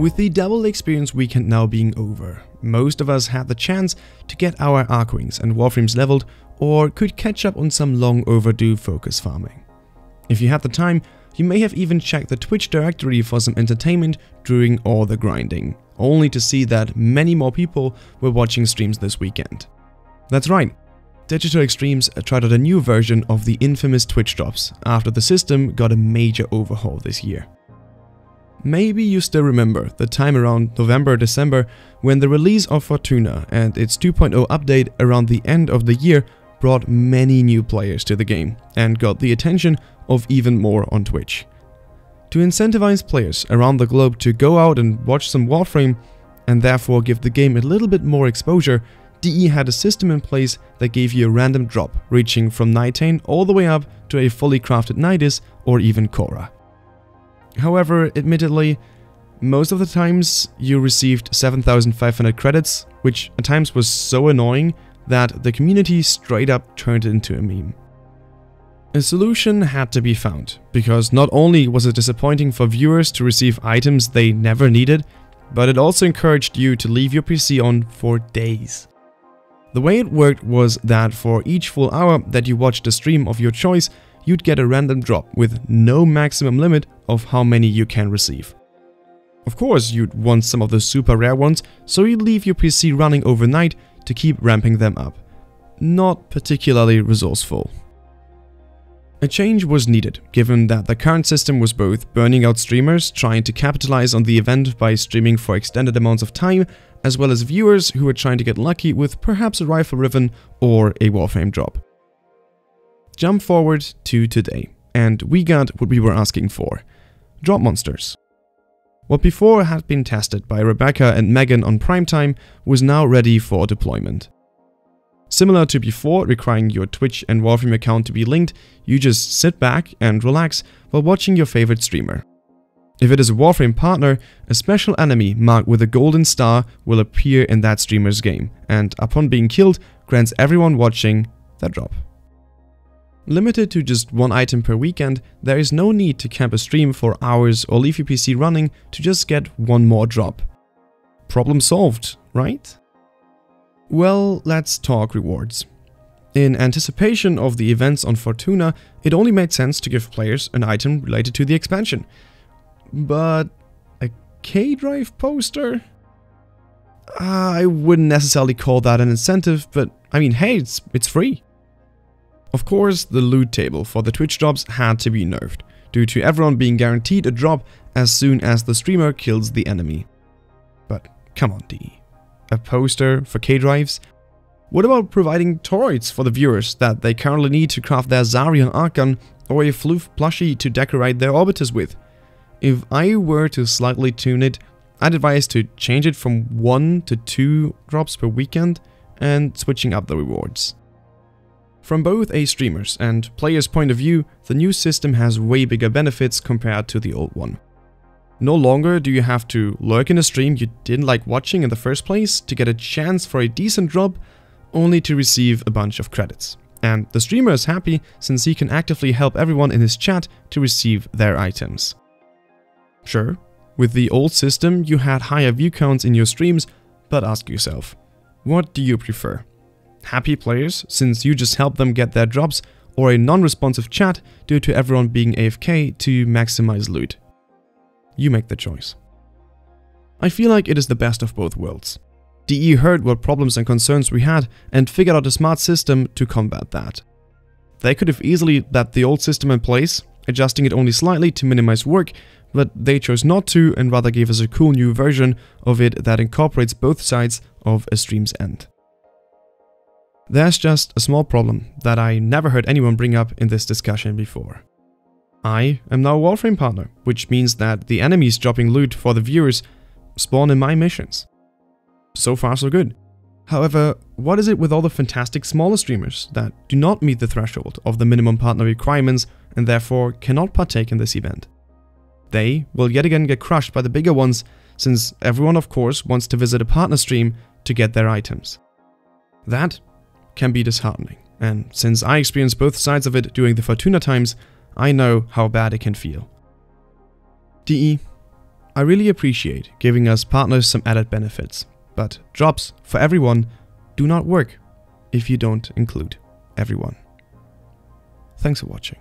With the double experience weekend now being over, most of us had the chance to get our Archwings and Warframes leveled or could catch up on some long overdue focus farming. If you had the time, you may have even checked the Twitch directory for some entertainment during all the grinding, only to see that many more people were watching streams this weekend. That's right, Digital Extremes tried out a new version of the infamous Twitch drops after the system got a major overhaul this year. Maybe you still remember the time around November-December when the release of Fortuna and its 2.0 update around the end of the year brought many new players to the game and got the attention of even more on Twitch. To incentivize players around the globe to go out and watch some Warframe and therefore give the game a little bit more exposure, DE had a system in place that gave you a random drop reaching from Nightane all the way up to a fully crafted Nidus or even Korra. However, admittedly, most of the times you received 7,500 credits, which at times was so annoying that the community straight up turned it into a meme. A solution had to be found, because not only was it disappointing for viewers to receive items they never needed, but it also encouraged you to leave your PC on for days. The way it worked was that for each full hour that you watched a stream of your choice, you'd get a random drop with no maximum limit of how many you can receive. Of course, you'd want some of the super rare ones, so you'd leave your PC running overnight to keep ramping them up. Not particularly resourceful. A change was needed, given that the current system was both burning out streamers trying to capitalize on the event by streaming for extended amounts of time, as well as viewers who were trying to get lucky with perhaps a rifle ribbon or a Warframe drop. Jump forward to today, and we got what we were asking for: drop monsters. What before had been tested by Rebecca and Megan on primetime was now ready for deployment. Similar to before, requiring your Twitch and Warframe account to be linked, you just sit back and relax while watching your favorite streamer. If it is a Warframe partner, a special enemy marked with a golden star will appear in that streamer's game, and upon being killed, grants everyone watching that drop. Limited to just one item per weekend, there is no need to camp a stream for hours or leave your PC running to just get one more drop. Problem solved, right? Well, let's talk rewards. In anticipation of the events on Fortuna, it only made sense to give players an item related to the expansion. But a K-Drive poster? I wouldn't necessarily call that an incentive, but I mean, hey, it's free. Of course, the loot table for the Twitch drops had to be nerfed, due to everyone being guaranteed a drop as soon as the streamer kills the enemy. But come on, DE. A poster for K-Drives? What about providing toroids for the viewers that they currently need to craft their Zarian arc gun, or a Floof plushie to decorate their orbiters with? If I were to slightly tune it, I'd advise to change it from 1 to 2 drops per weekend and switching up the rewards. From both a streamer's and player's point of view, the new system has way bigger benefits compared to the old one. No longer do you have to lurk in a stream you didn't like watching in the first place to get a chance for a decent drop, only to receive a bunch of credits. And the streamer is happy since he can actively help everyone in his chat to receive their items. Sure, with the old system you had higher view counts in your streams, but ask yourself, what do you prefer? Happy players, since you just help them get their drops, or a non-responsive chat due to everyone being AFK to maximize loot? You make the choice. I feel like it is the best of both worlds. DE heard what problems and concerns we had and figured out a smart system to combat that. They could have easily left the old system in place, adjusting it only slightly to minimize work, but they chose not to and rather gave us a cool new version of it that incorporates both sides of a stream's end. There's just a small problem that I never heard anyone bring up in this discussion before. I am now a Warframe partner, which means that the enemies dropping loot for the viewers spawn in my missions. So far so good. However, what is it with all the fantastic smaller streamers that do not meet the threshold of the minimum partner requirements and therefore cannot partake in this event? They will yet again get crushed by the bigger ones, since everyone of course wants to visit a partner stream to get their items. That can be disheartening, and since I experienced both sides of it during the Fortuna times, I know how bad it can feel. DE, I really appreciate giving us partners some added benefits, but drops for everyone do not work if you don't include everyone. Thanks for watching.